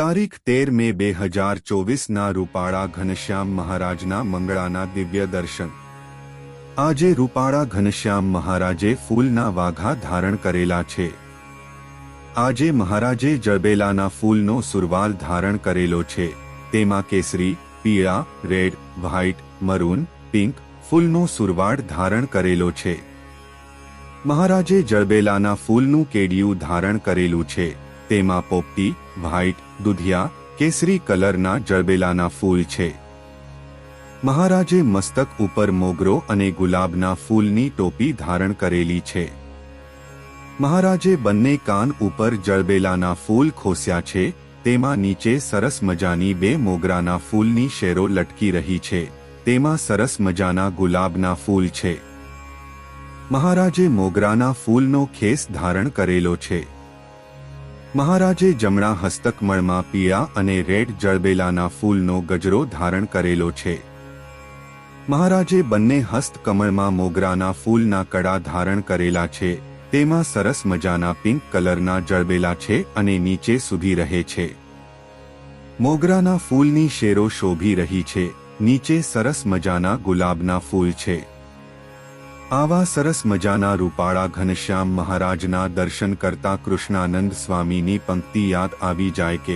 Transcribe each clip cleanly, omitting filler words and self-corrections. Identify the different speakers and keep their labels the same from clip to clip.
Speaker 1: તારીખ 13 મે 2024 રૂપાળા ઘનશ્યામ મહારાજના મંગળાના દિવ્ય દર્શન। આજે રૂપાળા ઘનશ્યામ મહારાજે ફૂલના વાઘા ધારણ કરેલા છે। આજે મહારાજે જળબેલાના ફૂલનો સુરવાલ ધારણ કરેલો છે। તેમાં કેસરી, પીળા, રેડ, વ્હાઇટ, મરૂન, પિંક ફૂલનો સુરવાળ ધારણ કરેલો છે। મહારાજે જળબેલાના ફૂલનું કેડિયું ધારણ કરેલું છે। તેમાં પોપટી, વ્હાઇટ, દુધિયા, કેસરી કલરના જળબેલાના ફૂલ છે। મહારાજે મસ્તક ઉપર મોગરો અને ગુલાબના ફૂલની ટોપી ધારણ કરેલી છે। મહારાજે બંને કાન ઉપર જળબેલાના ફૂલ ખોસ્યા છે। તેમાં નીચે સરસ મજાની બે મોગરાના ફૂલની શેરો લટકી રહી છે। તેમાં સરસ મજાના ગુલાબના ફૂલ છે। મહારાજે મોગરાના ફૂલનો ખેસ ધારણ કરેલો છે। મહારાજે જમણા હસ્તકમળમાં પીળા અને રેડ જળબેલાના ફૂલનો ગજરો ધારણ કરેલો છે। મહારાજે બંને હસ્તકમળમાં મોગરાના ફૂલના કડા ધારણ કરેલા છે। તેમાં સરસ મજાના પિંક કલરના જળબેલા છે અને નીચે સુધી રહે છે। મોગરાના ફૂલની શેરો શોભી રહી છે। નીચે સરસ મજાના ગુલાબના ફૂલ છે। આવા સરસ મજાના રૂપાળા ઘનશ્યામ મહારાજના દર્શન કરતા કૃષ્ણાનંદ સ્વામીની પંક્તિ યાદ આવી જાય કે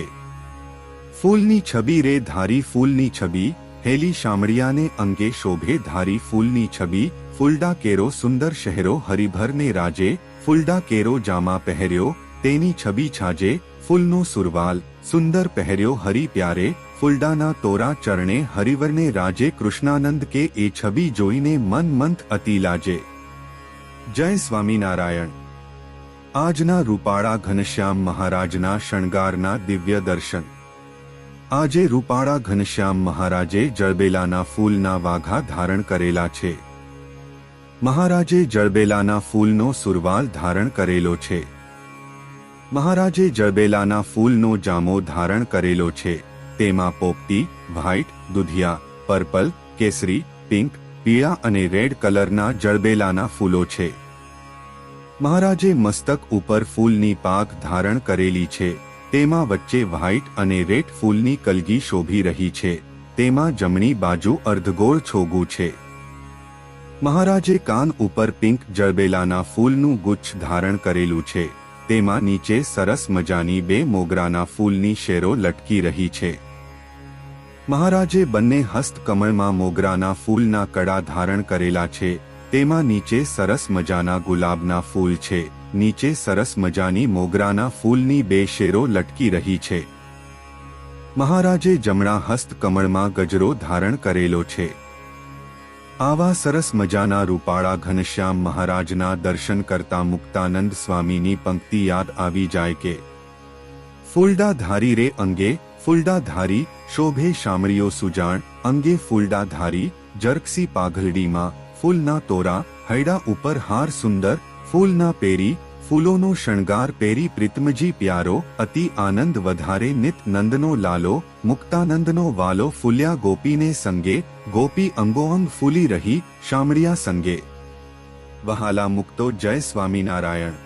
Speaker 1: ફૂલની છબી રે ધારી ફૂલની છબી, હેલી શામળિયાને અંગે શોભે ધારી ફૂલની છબી, ફૂલડા કેરો સુંદર શહેરો હરિભરને રાજે, ફૂલડા કેરો જામા પહેર્યો તેની છબી છાજે, ફૂલનો સુરવાલ સુંદર પહેર્યો હરિ પ્યારે, ફૂલડાના તોરા ચરણે હરિવરને રાજે, કૃષ્ણાનંદ કે એ છબી જોઈને મન મંથ અતિ લાજે। જય સ્વામિનારાયણ। આજના રૂપાળા ઘનશ્યામ મહારાજના શણગારના દિવ્ય દર્શન। આજે રૂપાળા ઘનશ્યામ મહારાજે જળબેલાના ફૂલના વાઘા ધારણ કરેલા છે। મહારાજે જળબેલાના ફૂલનો સુરવાલ ધારણ કરેલો છે। મહારાજે જળબેલાના ફૂલનો જામો ધારણ કરેલો છે। તેમાં પોપટી, વ્હાઇટ, દુધિયા, પર્પલ, કેસરી, પિંક, પીળા અને રેડ કલરના જળબેલાના ફૂલો છે। મહારાજે મસ્તક ઉપર ફૂલની પાક ધારણ કરેલી છે। તેમાં વચ્ચે વ્હાઇટ અને રેડ ફૂલની કલગી શોભી રહી છે। તેમાં જમણી બાજુ અર્ધગોળ છોગું છે। મહારાજે કાન ઉપર પિંક જળબેલાના ફૂલનું ગુચ્છ ધારણ કરેલું છે। તેમાં નીચે સરસ મજાની બે મોગરાના ફૂલની શેરો લટકી રહી છે। મહારાજે બંને હસ્તકમળમાં મોગરાના ફૂલના કડા ધારણ કરેલા છે। તેમાં નીચે સરસ મજાના ગુલાબના ફૂલ છે। નીચે સરસ મજાની મોગરાના ફૂલની બે શેરો લટકી રહી છે। મહારાજે જમણા હસ્તકમળમાં ગજરો ધારણ કરેલો છે। આવા સરસ મજાના રૂપાળા ઘનશ્યામ મહારાજના દર્શન કરતા મુક્તાનંદ સ્વામીની પંક્તિ યાદ આવી જાય કે ફૂલડા ધારી રે અંગે ફૂલડા ધારી, શોભે શામળીઓ સુજાણ, અંગે ફૂલડા ધારી, જરકસી પાઘલડીમાં ફૂલના તોરા, હૈડા ઉપર હાર સુંદર ફૂલના પેરી, ફૂલોનો શણગાર પેરી પ્રીતમજી પ્યારો, અતિ આનંદ વધારે નિત નંદનો લાલો, મુક્તાનંદનો વાલો ફૂલ્યા ગોપીને સંગે, ગોપી અંગોઅંગ ફૂલી રહી શામળિયા સંગે। વહાલા મુક્તો, જય સ્વામિનારાયણ।